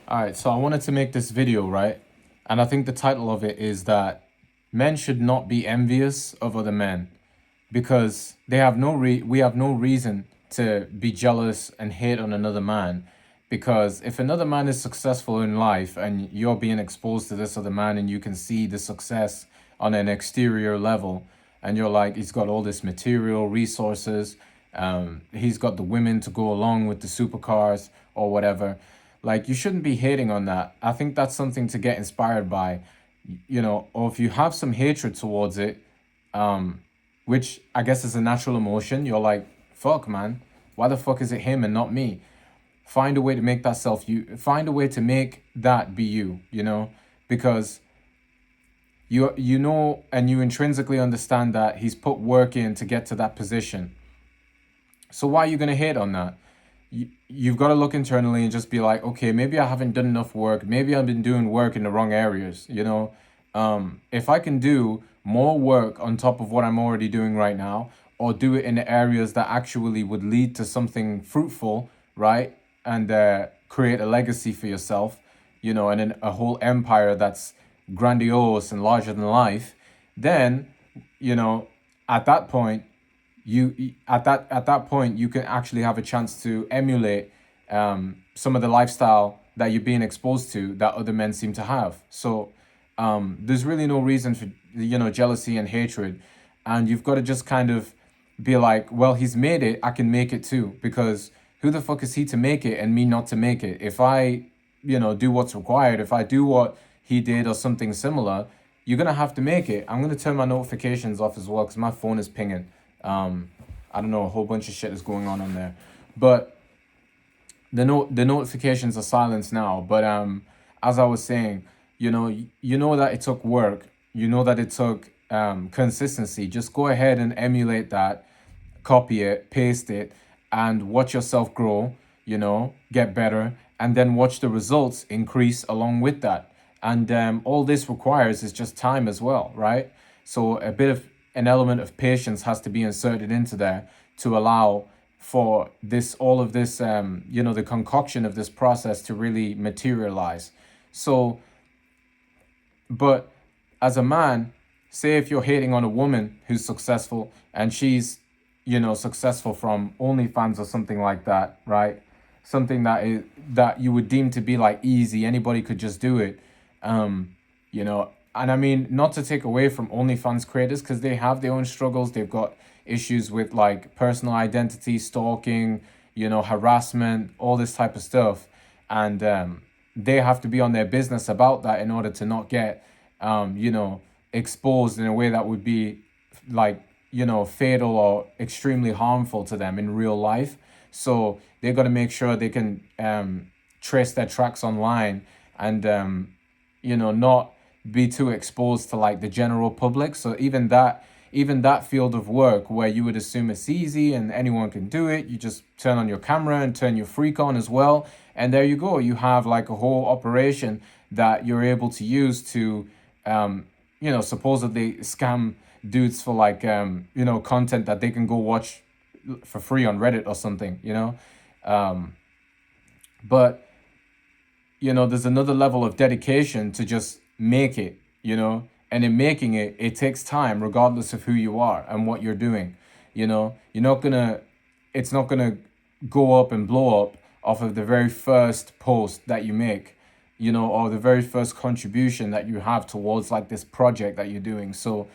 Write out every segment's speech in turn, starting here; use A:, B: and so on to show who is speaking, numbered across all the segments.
A: All right, so I wanted to make this video, right? And I think the title of it is that men should not be envious of other men because we have no reason to be jealous and hate on another man, because if another man is successful in life and you're being exposed to this other man and you can see the success on an exterior level, and you're like, he's got all this material resources, he's got the women to go along with the supercars or whatever, like, you shouldn't be hating on that. I think that's something to get inspired by, or if you have some hatred towards it, which I guess is a natural emotion. You're like, fuck, man, why the fuck is it him and not me? Find a way to make that find a way to make that be you, because you know and you intrinsically understand that he's put work in to get to that position. So why are you going to hate on that? You've got to look internally and just be like, okay, maybe I haven't done enough work. Maybe I've been doing work in the wrong areas. If I can do more work on top of what I'm already doing right now, or do it in the areas that actually would lead to something fruitful, right? And create a legacy for yourself, and then a whole empire that's grandiose and larger than life, then, you know, at that point, at that point you can actually have a chance to emulate some of the lifestyle that you're being exposed to that other men seem to have. So there's really no reason for jealousy and hatred, and you've got to just kind of be like, well, he's made it, I can make it too, because who the fuck is he to make it and me not to make it? If I do what's required, if I do what he did or something similar, you're gonna have to make it. I'm gonna turn my notifications off as well because my phone is pinging. I don't know, a whole bunch of shit is going on there, but the notifications are silenced now. But as I was saying, you know that it took work. You know that it took consistency. Just go ahead and emulate that, copy it, paste it, and watch yourself grow, get better, and then watch the results increase along with that. And all this requires is just time as well, right? So a bit of an element of patience has to be inserted into there to allow for all of this, the concoction of this process to really materialize. So, but as a man, say if you're hating on a woman who's successful and she's, successful from OnlyFans or something like that, right? Something that you would deem to be like easy, anybody could just do it. And I mean, not to take away from OnlyFans creators, because they have their own struggles. They've got issues with like personal identity, stalking, harassment, all this type of stuff. And they have to be on their business about that in order to not get, exposed in a way that would be like, fatal or extremely harmful to them in real life. So they got to make sure they can trace their tracks online and, not be too exposed to like the general public. So even that field of work where you would assume it's easy and anyone can do it, you just turn on your camera and turn your freak on as well, and there you go. You have like a whole operation that you're able to use to supposedly scam dudes for like content that they can go watch for free on Reddit or something. But there's another level of dedication to just make it. And in making it, it takes time, regardless of who you are and what you're doing. You're not gonna, it's not gonna go up and blow up off of the very first post that you make, or the very first contribution that you have towards like this project that you're doing. So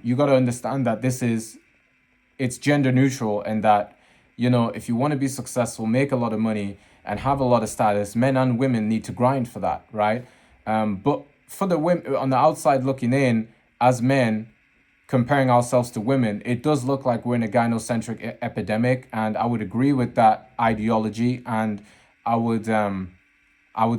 A: you got to understand that it's gender neutral, and that, if you want to be successful, make a lot of money and have a lot of status, men and women need to grind for that, right? But for the women on the outside looking in, as men, comparing ourselves to women, it does look like we're in a gynocentric epidemic, and I would agree with that ideology. And I would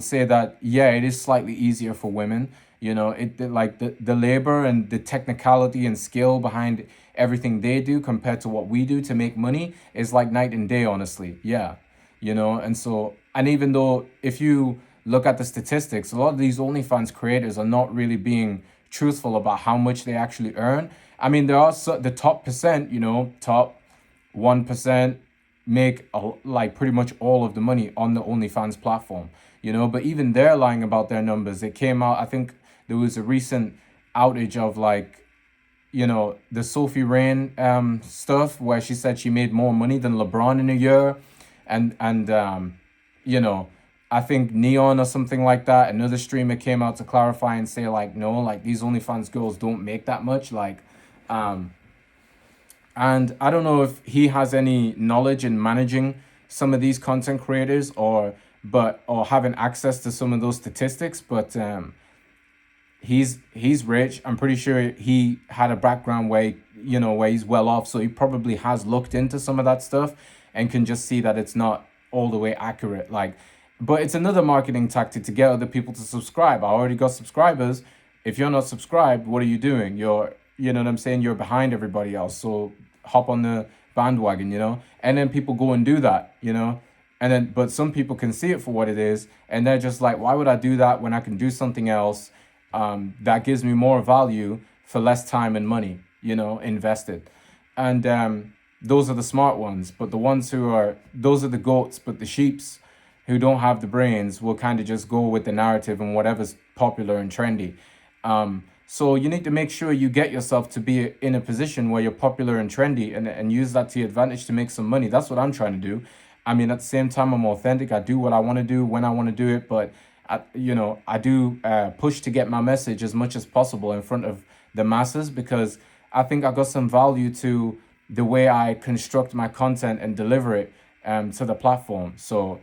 A: say that, yeah, it is slightly easier for women. Like the labor and the technicality and skill behind everything they do compared to what we do to make money is like night and day, honestly. Yeah. And even though if you look at the statistics, a lot of these OnlyFans creators are not really being truthful about how much they actually earn. I mean, there are the top percent, top 1%, make like pretty much all of the money on the OnlyFans platform, you know. But even they're lying about their numbers. It came out, I think there was a recent outage of like, you know, the Sophie Rain stuff where she said she made more money than LeBron in a year, and you know, I think Neon or something like that. Another streamer came out to clarify and say like, no, like these OnlyFans girls don't make that much, like, and I don't know if he has any knowledge in managing some of these content creators or having access to some of those statistics, but he's rich. I'm pretty sure he had a background where, you know, where he's well off, so he probably has looked into some of that stuff and can just see that it's not all the way accurate. Like, but it's another marketing tactic to get other people to subscribe. I already got subscribers. If you're not subscribed, what are you doing? You're, you know what I'm saying, you're behind everybody else. So hop on the bandwagon, you know? And then people go and do that, you know? And then, but some people can see it for what it is, and they're just like, why would I do that when I can do something else that gives me more value for less time and money, you know, invested? And those are the smart ones. But the ones who are, those are the goats, but the sheeps who don't have the brains will kind of just go with the narrative and whatever's popular and trendy. So you need to make sure you get yourself to be in a position where you're popular and trendy, and use that to your advantage to make some money. That's what I'm trying to do. I mean, at the same time, I'm authentic. I do what I want to do when I want to do it. But, you know, I do push to get my message as much as possible in front of the masses, because I think I got some value to the way I construct my content and deliver it to the platform. So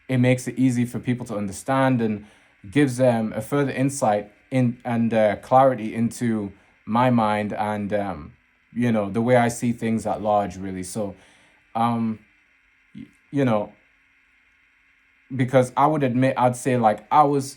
A: it makes it easy for people to understand and gives them a further insight in and clarity into my mind and you know, the way I see things at large, really. So you know, because I would admit, I'd say like I was,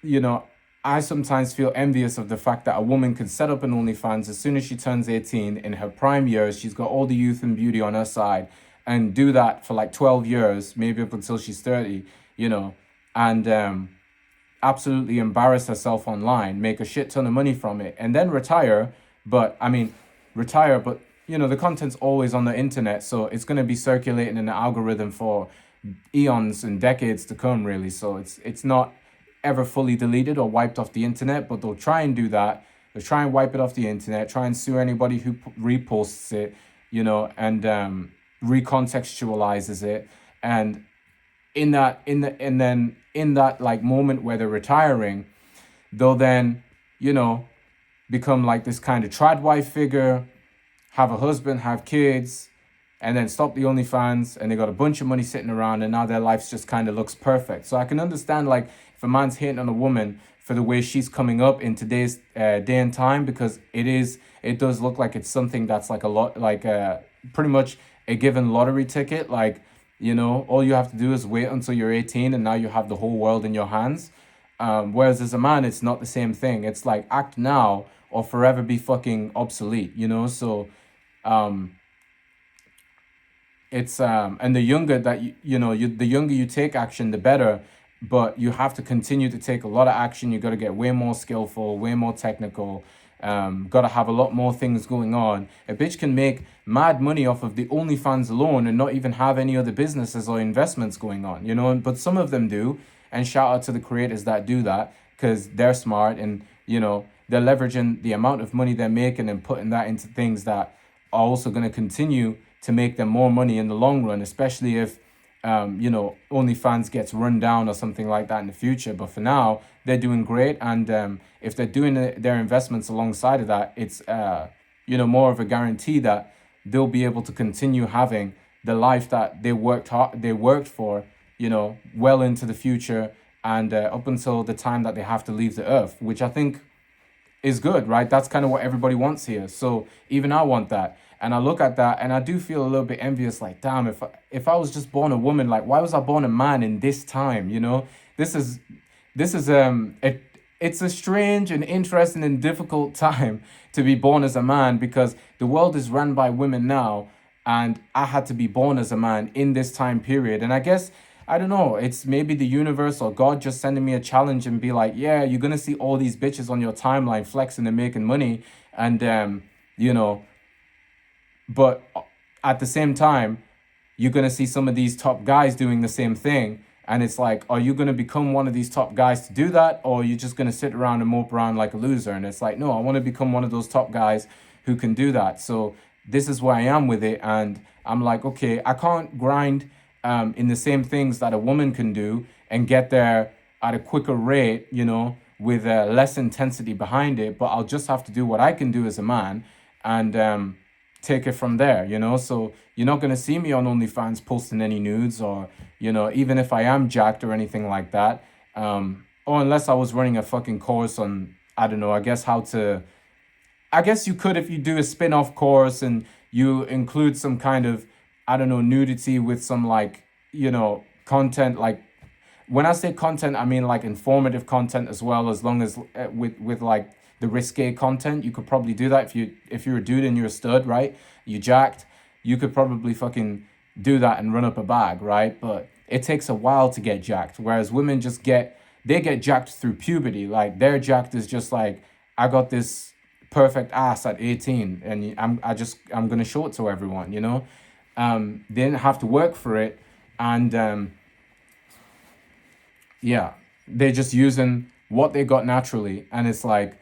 A: you know, I sometimes feel envious of the fact that a woman could set up an OnlyFans as soon as she turns 18 in her prime years. She's got all the youth and beauty on her side, and do that for like 12 years, maybe up until she's 30, you know, and absolutely embarrass herself online, make a shit ton of money from it, and then retire. But I mean, retire, but you know, the content's always on the internet, so it's going to be circulating in the algorithm for eons and decades to come, really. So it's not ever fully deleted or wiped off the internet, but they'll try and do that. They'll try and wipe it off the internet, try and sue anybody who reposts it, you know, and recontextualizes it. And in that like moment where they're retiring, they'll then, you know, become like this kind of trad wife figure, have a husband, have kids, and then stop the OnlyFans, and they got a bunch of money sitting around, and now their life just kind of looks perfect. So I can understand like if a man's hitting on a woman for the way she's coming up in today's day and time, because it does look like it's something that's like a lot, like pretty much a given lottery ticket. Like, you know, all you have to do is wait until you're 18, and now you have the whole world in your hands. Whereas as a man, it's not the same thing. It's like act now or forever be fucking obsolete, you know? So it's and the younger that the younger you take action, the better. But you have to continue to take a lot of action. You got to get way more skillful, way more technical. Got to have a lot more things going on. A bitch can make mad money off of the OnlyFans alone and not even have any other businesses or investments going on, you know. But some of them do, and shout out to the creators that do that, because they're smart, and you know, they're leveraging the amount of money they're making and putting that into things that are also going to continue to make them more money in the long run, especially if you know, OnlyFans gets run down or something like that in the future. But for now, they're doing great, and if they're doing their investments alongside of that, it's you know, more of a guarantee that they'll be able to continue having the life that they worked for, you know, well into the future, and up until the time that they have to leave the earth, which I think is good, right? That's kind of what everybody wants here. So even I want that. And I look at that and I do feel a little bit envious, like, damn, if I was just born a woman, like, why was I born a man in this time? You know, it's a strange and interesting and difficult time to be born as a man, because the world is run by women now, and I had to be born as a man in this time period. And I guess, I don't know, it's maybe the universe or God just sending me a challenge and be like, yeah, you're gonna see all these bitches on your timeline flexing and making money, and you know, but at the same time, you're going to see some of these top guys doing the same thing. And it's like, are you going to become one of these top guys to do that? Or are you just going to sit around and mope around like a loser? And it's like, no, I want to become one of those top guys who can do that. So this is where I am with it. And I'm like, okay, I can't grind in the same things that a woman can do and get there at a quicker rate, with less intensity behind it. But I'll just have to do what I can do as a man and take it from there, So you're not going to see me on OnlyFans posting any nudes or, even if I am jacked or anything like that. Or unless I was running a fucking course on, I don't know, I guess you could if you do a spin-off course and you include some kind of, I don't know, nudity with some like, content. Like when I say content, I mean like informative content as well, as long as with like the risque content. You could probably do that if you're a dude and you're a stud, right? You jacked, you could probably fucking do that and run up a bag, right? But it takes a while to get jacked, whereas women they get jacked through puberty. Like their jacked is just like, I got this perfect ass at 18 and I'm gonna show it to everyone, they didn't have to work for it. And yeah, they're just using what they got naturally. And it's like,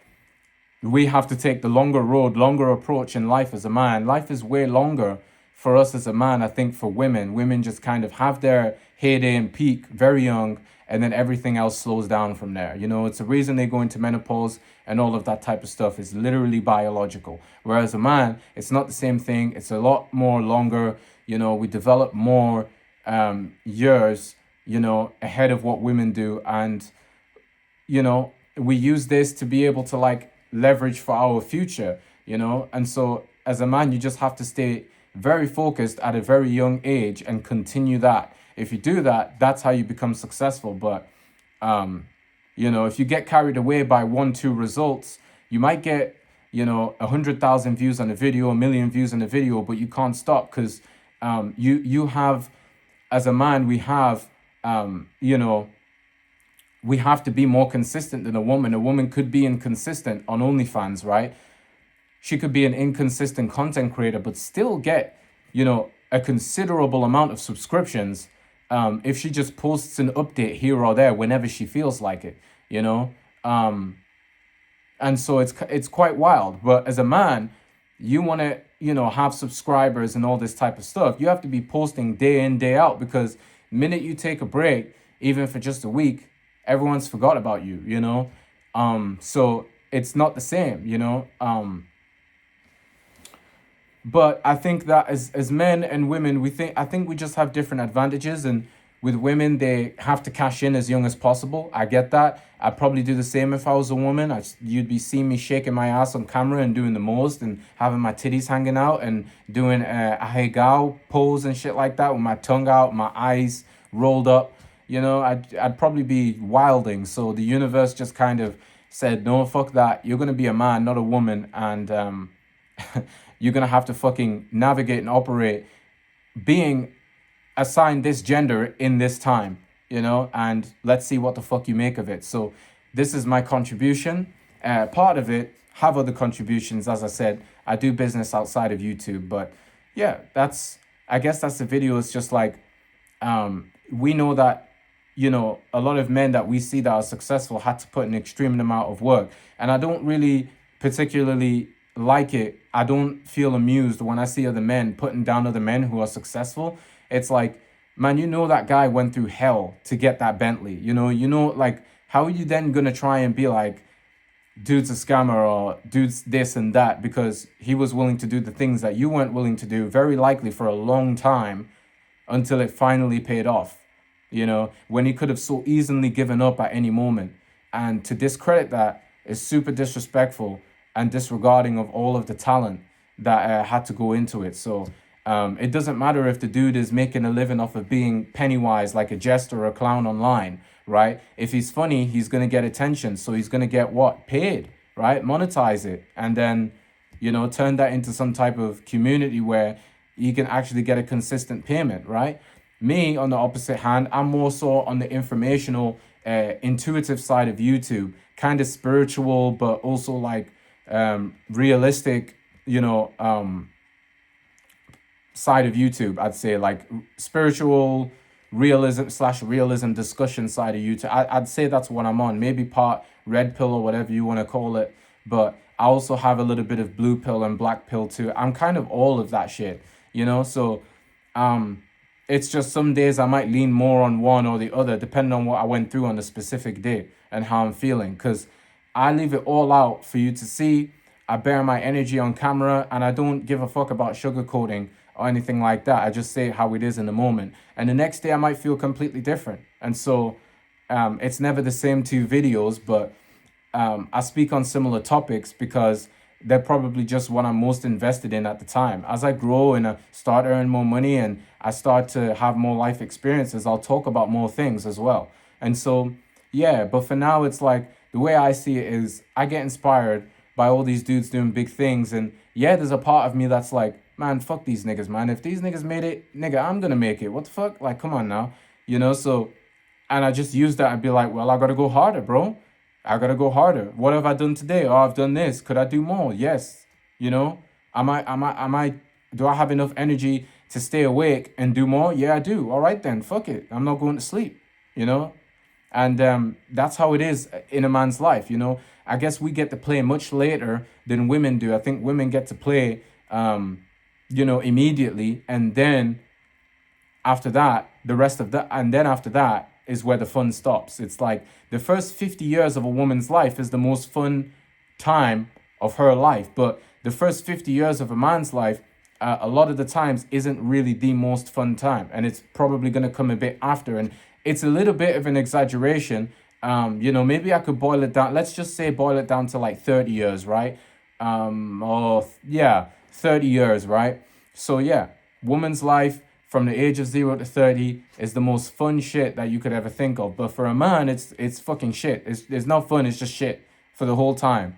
A: we have to take the longer approach in life as a man. Life is way longer for us as a man. I think for women just kind of have their heyday and peak very young, and then everything else slows down from there. It's the reason they go into menopause and all of that type of stuff is literally biological. Whereas a man, it's not the same thing. It's a lot more longer. We develop more years, ahead of what women do. And, we use this to be able to like leverage for our future, And so as a man, you just have to stay very focused at a very young age and continue that. If you do that, that's how you become successful. But if you get carried away by 1-2 results, you might get 100,000 views on a video, 1 million views on a video, but you can't stop because you have, as a man, we have we have to be more consistent than a woman. A woman could be inconsistent on OnlyFans, right? She could be an inconsistent content creator, but still get, a considerable amount of subscriptions if she just posts an update here or there whenever she feels like it, and so it's quite wild. But as a man, you want to, have subscribers and all this type of stuff. You have to be posting day in, day out, because the minute you take a break, even for just a week, everyone's forgot about you, so it's not the same, but I think that as men and women, I think we just have different advantages. And with women, they have to cash in as young as possible. I get that. I'd probably do the same if I was a woman. You'd be seeing me shaking my ass on camera and doing the most and having my titties hanging out and doing a hegao pose and shit like that with my tongue out, my eyes rolled up. I'd probably be wilding. So the universe just kind of said, no, fuck that. You're going to be a man, not a woman. And you're going to have to fucking navigate and operate being assigned this gender in this time, and let's see what the fuck you make of it. So this is my contribution. Part of it, have other contributions. As I said, I do business outside of YouTube. But yeah, I guess that's the video. It's just like, we know that, a lot of men that we see that are successful had to put an extreme amount of work. And I don't really particularly like it. I don't feel amused when I see other men putting down other men who are successful. It's like, man, that guy went through hell to get that Bentley. Like, how are you then going to try and be like, dude's a scammer or dude's this and that because he was willing to do the things that you weren't willing to do, very likely for a long time, until it finally paid off, when he could have so easily given up at any moment. And to discredit that is super disrespectful and disregarding of all of the talent that had to go into it. So it doesn't matter if the dude is making a living off of being Pennywise, like a jester or a clown online, right? If he's funny, he's going to get attention. So he's going to get what? Paid, right? Monetize it. And then, turn that into some type of community where you can actually get a consistent payment, right? Me, on the opposite hand, I'm more so on the informational, intuitive side of YouTube, kind of spiritual, but also like realistic, side of YouTube, I'd say, like spiritual realism slash realism discussion side of YouTube. I'd say that's what I'm on. Maybe part red pill or whatever you want to call it. But I also have a little bit of blue pill and black pill too. I'm kind of all of that shit, you know? So um, it's just some days I might lean more on one or the other, depending on what I went through on the specific day and how I'm feeling. Because I leave it all out for you to see. I bear my energy on camera, and I don't give a fuck about sugarcoating or anything like that. I just say how it is in the moment. And the next day I might feel completely different. And so it's never the same two videos, but I speak on similar topics because they're probably just what I'm most invested in at the time. As I grow and I start earning more money and I start to have more life experiences, I'll talk about more things as well. And so, yeah, but for now, it's like the way I see it is I get inspired by all these dudes doing big things. And yeah, there's a part of me that's like, man, fuck these niggas, man. If these niggas made it, nigga, I'm gonna make it. What the fuck? Like, come on now. You know, so, and I just use that and be like, well, I gotta go harder, bro. I gotta go harder. What have I done today? Oh, I've done this. Could I do more? Yes. You know, do I have enough energy to stay awake and do more? Yeah, I do. All right, then, fuck it. I'm not going to sleep, you know? And that's how it is in a man's life, you know? I guess we get to play much later than women do. I think women get to play, immediately. And then after that, the rest of that, and then after that is where the fun stops. It's like the first 50 years of a woman's life is the most fun time of her life. But the first 50 years of a man's life, a lot of the times isn't really the most fun time. And it's probably going to come a bit after. And it's a little bit of an exaggeration. Maybe I could boil it down. Let's just say boil it down to like 30 years, right? 30 years, right? So yeah, woman's life from the age of 0 to 30 is the most fun shit that you could ever think of. But for a man, it's fucking shit. It's not fun, it's just shit for the whole time.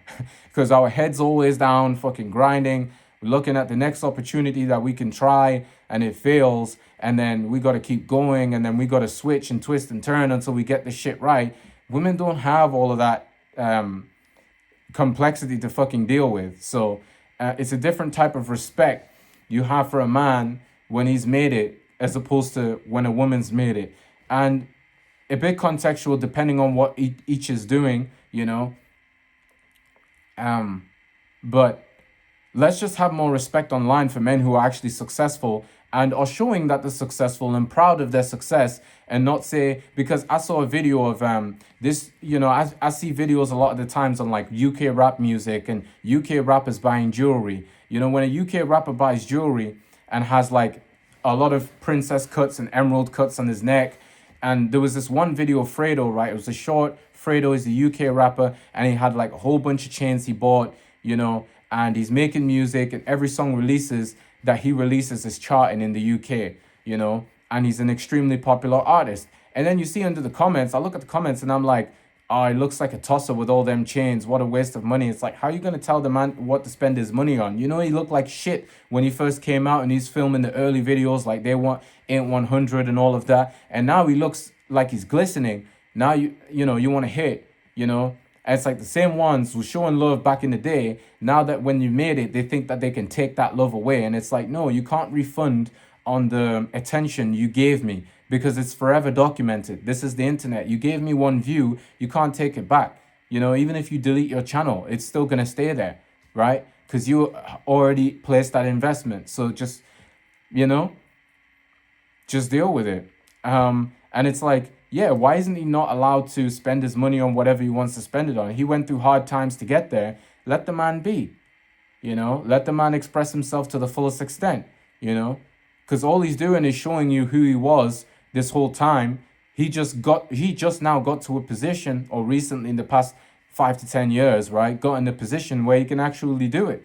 A: Because our head's always down, fucking grinding. We're looking at the next opportunity that we can try and it fails. And then we got to keep going. And then we got to switch and twist and turn until we get this shit right. Women don't have all of that complexity to fucking deal with. So it's a different type of respect you have for a man when he's made it as opposed to when a woman's made it. And a bit contextual depending on what each is doing, you know. But let's just have more respect online for men who are actually successful and are showing that they're successful and proud of their success, and not say, because I saw a video of this, I see videos a lot of the times on like UK rap music and UK rappers buying jewelry. You know, when a UK rapper buys jewelry and has like a lot of princess cuts and emerald cuts on his neck, and there was this one video of Fredo, right? It was a short. Fredo is a UK rapper, and he had like a whole bunch of chains he bought, and he's making music, and every song that he releases is charting in the UK, and he's an extremely popular artist. And then you see under the comments, I look at the comments and I'm like, oh, it looks like a tosser with all them chains. What a waste of money. It's like, how are you going to tell the man what to spend his money on? He looked like shit when he first came out, and he's filming the early videos like they want Ain't 100 and all of that. And now he looks like he's glistening. Now, you want to hit, And it's like the same ones who showing love back in the day. Now that when you made it, they think that they can take that love away. And it's like, no, you can't refund on the attention you gave me, because it's forever documented. This is the internet. You gave me one view, you can't take it back. Even if you delete your channel, it's still going to stay there, right? Because you already placed that investment. So just deal with it. And it's like, yeah, why isn't he not allowed to spend his money on whatever he wants to spend it on? He went through hard times to get there. Let the man be, let the man express himself to the fullest extent, because all he's doing is showing you who he was this whole time. He just now got to a position, or recently in the past 5 to 10 years, right, got in a position where he can actually do it,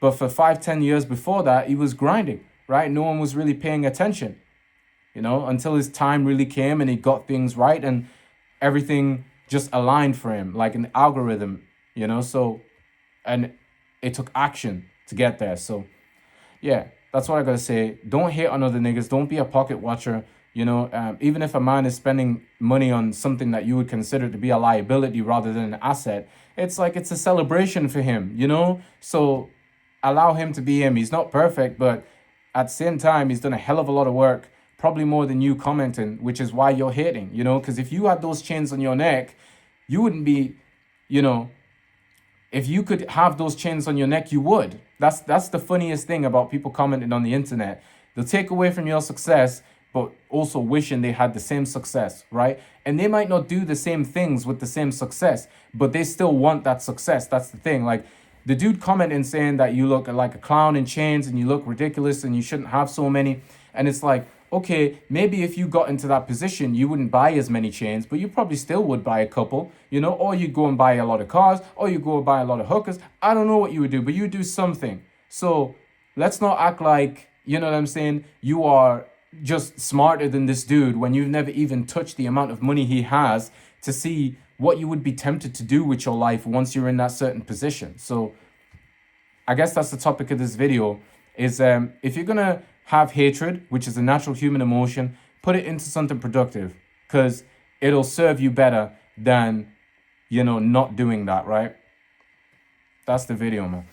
A: But for 5-10 years before that, he was grinding, right? No one was really paying attention, until his time really came and he got things right and everything just aligned for him, like an algorithm, So, and it took action to get there. So, yeah. That's what I gotta say. Don't hate on other niggas. Don't be a pocket watcher. Even if a man is spending money on something that you would consider to be a liability rather than an asset, it's like it's a celebration for him, So allow him to be him. He's not perfect, but at the same time, he's done a hell of a lot of work, probably more than you commenting, which is why you're hating, you know, because if you had those chains on your neck, you wouldn't be, you know, if you could have those chains on your neck, you would. That's the funniest thing about people commenting on the internet. They'll take away from your success, but also wishing they had the same success, right? And they might not do the same things with the same success, but they still want that success. That's the thing. Like the dude commenting saying that you look like a clown in chains and you look ridiculous and you shouldn't have so many. And it's like, okay, maybe if you got into that position, you wouldn't buy as many chains, but you probably still would buy a couple, you know, or you go and buy a lot of cars, or you go and buy a lot of hookers. I don't know what you would do, but you do something. So let's not act like, you know what I'm saying, you are just smarter than this dude when you've never even touched the amount of money he has to see what you would be tempted to do with your life once you're in that certain position. So I guess that's the topic of this video is if you're going to have hatred, which is a natural human emotion, put it into something productive because it'll serve you better than, you know, not doing that, right? That's the video, man.